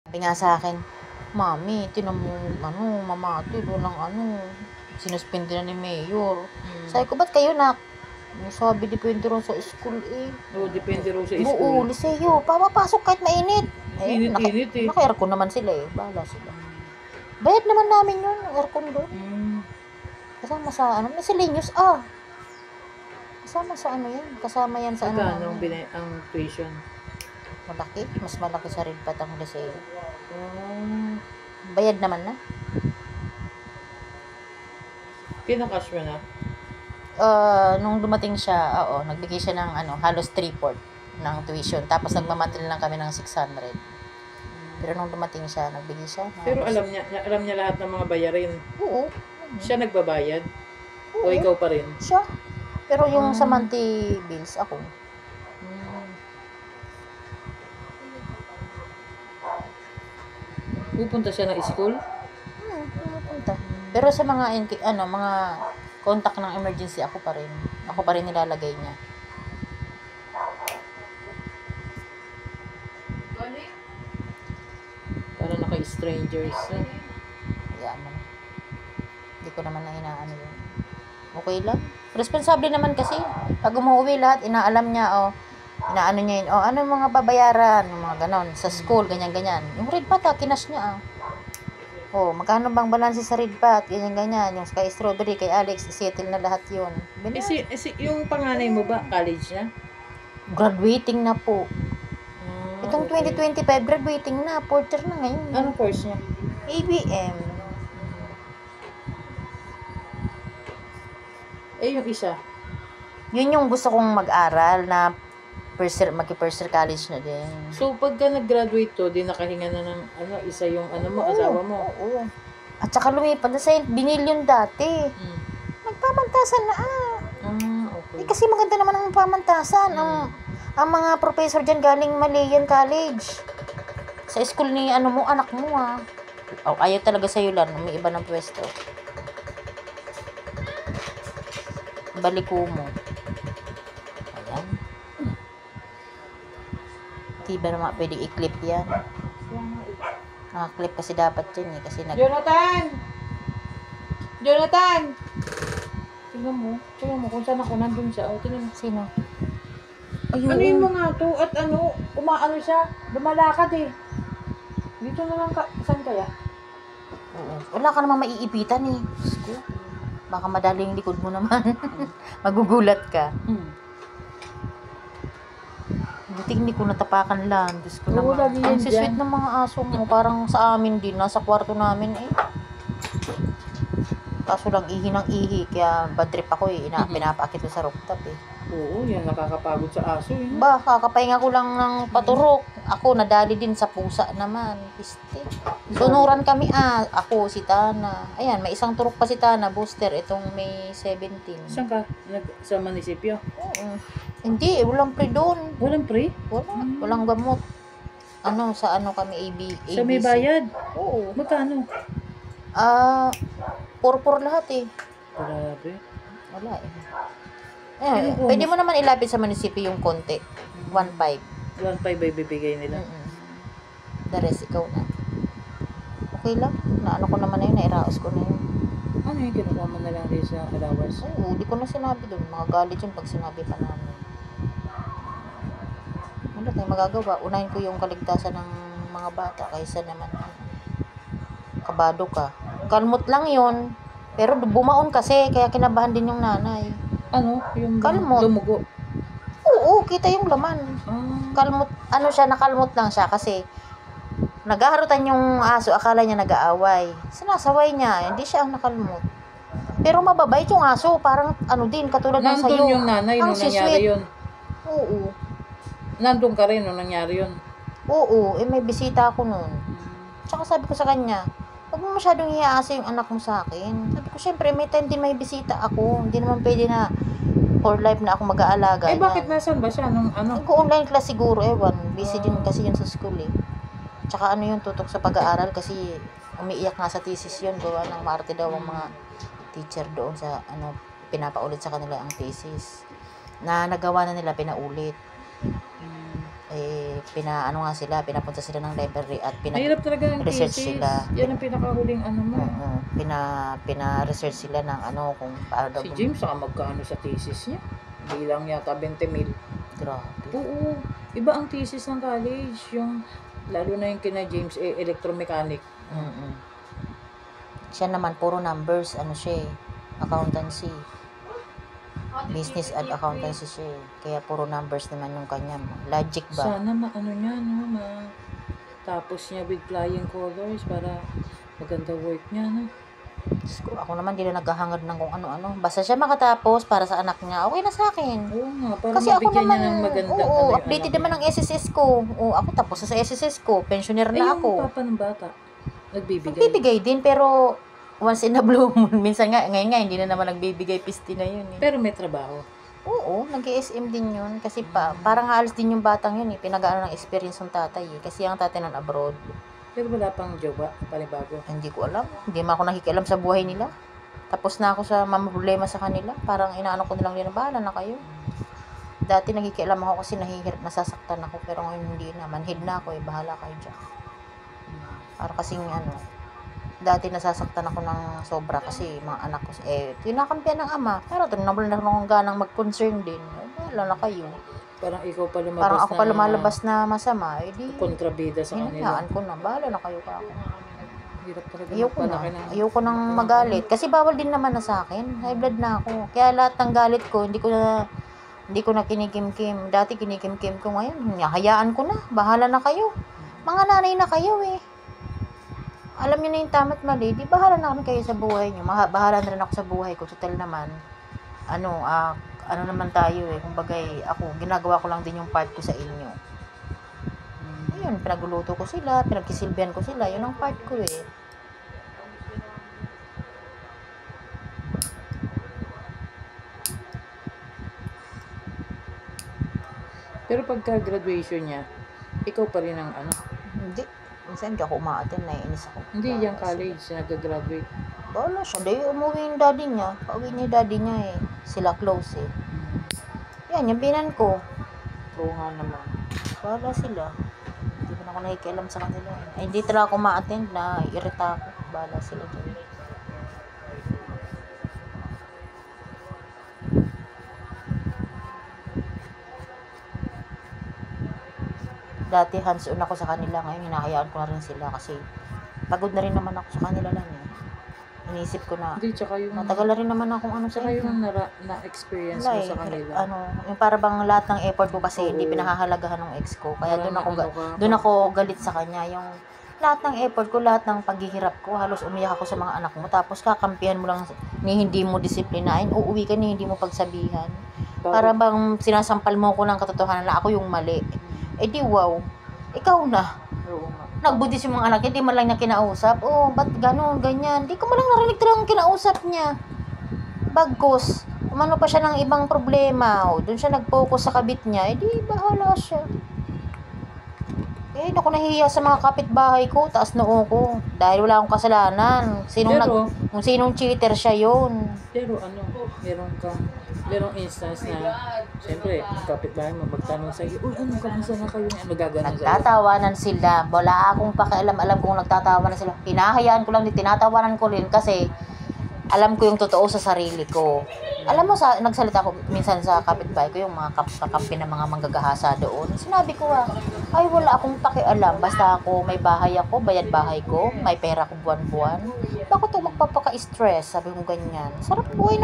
Sabi nga sa akin, Mami, tinan mo, mamatid, walang sinuspindi na ni Mayor. Sabi ko, ba't kayo sabi, depende rin sa school eh. Oo, depende rin sa Oo, school. Liceo, papapasok kahit mainit. Init eh. Naka-aircon naman sila eh, bahala sila. Bayad naman namin yun, aircon doon. Kasama sa miscellaneous Kasama sa yan, kasama yan sa Magkano ang tuition? Malaki, mas malaki sa Ridpat ang Liceo. Bayad naman na. Kinakash mo na? Nung dumating siya, nagbigay siya ng halos 3/4 ng tuition. Tapos nagmamatil lang kami ng 600. Pero nung dumating siya, nagbigay siya. Pero alam niya lahat ng mga bayarin. Oo. Siya nagbabayad? Oo. O ikaw pa rin? Siya. Pero yung sa monthly bills, ako. Pupunta siya ng school? Pupunta. Pero sa mga mga contact ng emergency, ako pa rin. Ako pa rin nilalagay niya. Para naka-strangers. Yan naman. Hindi ko naman na inaano yun. Okay lang. Responsable naman kasi. Pag umuwi lahat, inaalam niya, inaano niya yun, ano mga babayaran, yung mga ganon, sa school, ganyan-ganyan. Yung Ridpat, kinash niya, magkano bang balanse sa Ridpat, ganyan-ganyan, yung kay Strawberry, kay Alex, settle na lahat yun. Yung panganay mo ba, college na? Graduating na po. Itong 2025, graduating na, 4th year na ngayon. Anong course niya? ABM. Yung isa? Yun yung gusto kong mag-aral na mag-first year college na din. So, pagka nag-graduate to, di nakahinga na ng isa yung asawa mo? Oo. At saka lumipad na sa binilyon dati. Nagpamantasan na Okay. kasi maganda naman ang pamantasan. Ang mga professor dyan galing Malayan College. Sa school ni anak mo ayaw talaga sa'yo lang. May iba ng pwesto. Baliko mo. Ayan. Di ba naman pwede i-clip yan? Naka-clip kasi dapat yun eh. Kasi Jonathan! Tingnan mo kung saan ako nandun siya. Tingnan mo. Sino? Ano yung mga to? At umaano siya? Lumalakad eh. Dito na lang saan kaya? Oo. Wala ka naman maiipitan eh. Baka madaling likod mo naman. Magugulat ka. Buti hindi ko natapakan lang. Diyos ko naman. Ang sisweet ng mga aso mo. Parang sa amin din. Nasa kwarto namin eh. Kaso lang ihi ng ihi. Kaya bad trip ako eh. Pinapaakit ko sa rooftop eh. Oo, yan nakakapagod sa aso eh. Kakapahinga ko lang ng paturok. Ako nadali din sa pusa naman. Piste. Sunuran kami ako, si Tana. Ayan, may isang turok pa si Tana. Booster. Itong May 17. Saan ka? Sa munisipyo? Oo. Hindi, walang pre doon. Walang pre? Walang gamot. Sa kami ABC. Sa may bayad? Oo. Magkano? Purpur lahat eh. Grabe. Wala eh. Pwede mo naman ilapit sa munisipyo yung konti. 1.5. 1.5 ay bibigay nila. The rest, ikaw na. Okay lang. Naano ko naman na yun, nairaos ko na yun. Ano yung kinukuha mo na lang rin sa allowance? Oo, di ko na sinabi doon. Magagalit yun pag sinabi pa namin. Wala tayong magagawa. Unahin ko yung kaligtasan ng mga bata kaysa naman kabado ka. Kalmot lang yun. Pero bumaon kasi, kaya kinabahan din yung nanay. Yung kalmot. Lumugo? Oo, kita yung laman. Kalmot, nakalmot lang siya kasi naghaharutan yung aso, akala niya nag-aaway. Sinasaway niya, hindi siya ang nakalmot. Pero mababait yung aso, parang katulad ng sayo. Nandun yung nanay nung nangyari yun? Oo. Nandun ka rin nung nangyari yun? Oo, may bisita ako nun. Tsaka sabi ko sa kanya, huwag mo masyadong hiyaasa yung anak mo sa akin. Sabi ko, syempre, may time din may bisita ako. Hindi naman pwede na for life na ako mag-aalaga. Bakit nasan ba siya? Nag-online class siguro, ewan. Busy din kasi yun sa school eh. Tsaka yung tutok sa pag-aaral kasi umiiyak nga sa thesis yun. Gawa ng maarte daw ang mga teacher doon sa pinapaulit sa kanila ang thesis. Na nagawa na nila, pinaulit. ano nga sila, pinapunta sila ng library at Mahirap talaga ang research thesis. sila. Yan ang pinakahuling ano mo. Pina-research sila ng ano kung paano daw Si James, saka magkano sa thesis niya? Bilang yata 20,000. Grabe. Oo. Iba ang thesis ng college. Yung, lalo na yung kina James, electromechanic. Siya naman, puro numbers, ano siya eh, accountancy. Business and accountancy siya eh. Kaya puro numbers naman yung kanya. Logic ba? Sana ano niya, no, tapos niya with flying colors para maganda work niya, no? Ako naman, di na naghahangad ng kung ano-ano. Basta siya makatapos para sa anak niya, okay na sa akin. Oo nga, para Kasi ako mabigyan naman, niya ng magandang oo, yung updated anak naman ng SSS ko. Oo, ako tapos na sa SSS ko. Pensioner niya. na Yung ako. papa ng bata, nagbibigay. Nagbibigay din, pero once in a blue moon. Minsan nga, ngayon nga, hindi na naman nagbibigay piste na yun eh. Pero may trabaho. Oo, nag-SM din yun. Kasi parang halos din yung batang yun eh. Pinag-ano ng experience ng tatay eh. Kasi ang tatay nun abroad. Pero wala pang jowa, panibago. Hindi ko alam. Hindi man ako nakikialam sa buhay nila. Tapos na ako sa problema sa kanila. Parang inaano ko nilang nila, bahala na kayo. Dati nakikialam ako kasi nasasaktan ako. Pero ngayon hindi na. Manhid na ako eh. Bahala kayo dyan. Parang kasing ano, dati nasasaktan ako ng sobra kasi mga anak ko, kinakampihan ng ama. Pero ito, nawalan na akong ganang mag-concern din. Bahala na kayo. Parang ikaw pa lumabas Parang ako pa lumalabas na masama. Eh di, kontrabida sa kanila. hinayaan ko na. Bahala na kayo ka ako. Hirap talaga Ayoko na. magpalaki ng... Ayoko nang magalit. Kasi bawal din naman na sa akin. High blood na ako. Kaya lahat ng galit ko, hindi ko na kinikimkim. Dati kinikimkim ko, ngayon. Hayaan ko na. Bahala na kayo. Mga nanay na kayo eh. Alam niyo na yung tama't mali. Di bahala na kayo sa buhay niyo. Bahala na rin ako sa buhay ko. Total naman. Ano naman tayo eh. Kumbaga ako, ginagawa ko lang din yung part ko sa inyo. Ayun, pinagluluto ko sila, pinagkisilbihan ko sila. Yun ang part ko eh. Pero pagka graduation niya, ikaw pa rin ang ano? Hindi. Minsan hindi ako umaattend, naiinis ako. Hindi, yung college, nag-graduate. Bahala siya. Dahil umuwi yung daddy niya. Pauwi niya yung daddy niya eh. Sila close eh. Yan, yung binan ko. Oo nga naman. Bahala sila. Hindi ko na ako nakikialam sa kanila. Ay, hindi talaga ako ma-attend na irita ako. Bahala sila dyan. Dati hands-on ako sa kanila. Ngayon, hinahayaan ko na rin sila kasi pagod na rin naman ako sa kanila lang eh. Inisip ko na, Hindi, tsaka yung... matagal na rin naman akong ano sa Tsaka inyo. yung na-experience mo sa kanila. Yung para bang lahat ng effort ko kasi hindi pinahahalagahan ng ex ko. Kaya doon ako galit sa kanya. Yung lahat ng effort ko, lahat ng paghihirap ko, halos umiyak ako sa mga anak mo. Tapos kakampihan mo lang ni hindi mo disiplinahin, uuwi ka ni hindi mo pagsabihan. Para bang sinasampal mo ko ng katotohanan na ako yung mali. Eh di wow, ikaw na. Oo nga. Nagbudis yung mga anak niya, di man lang niya kinausap. Oh, ba't gano'n, ganyan. Di ko man lang narinig talagang kinausap niya. Bagkus, umano pa siya ng ibang problema. O, doon siya nag-focus sa kabit niya. Eh, di, bahala siya. Eh, naku, nahihiya sa mga kapitbahay ko. Taas noo ko. Dahil wala akong kasalanan. Kung sinong cheater siya yun. Pero ano, merong instance na, siyempre, yung kapitbahay mo magtanong sa'yo, uy, ano, kamusta na kayo? Ano gaganon sa'yo? Nagtatawanan sila. Wala akong pakialam. Alam kong nagtatawanan sila. Hinahayaan ko lang din. Tinatawanan ko rin kasi alam ko yung totoo sa sarili ko. Alam mo, nagsalita ko minsan sa kapitbahay ko, yung mga kakampi ng mga manggagahasa doon. Sinabi ko ay wala akong pakialam. Basta ako, may bahay ako, bayad bahay ko, may pera ko buwan-buwan. Bakit ako magpapaka-stress? Sabi ko ganyan. Sarap buhay na.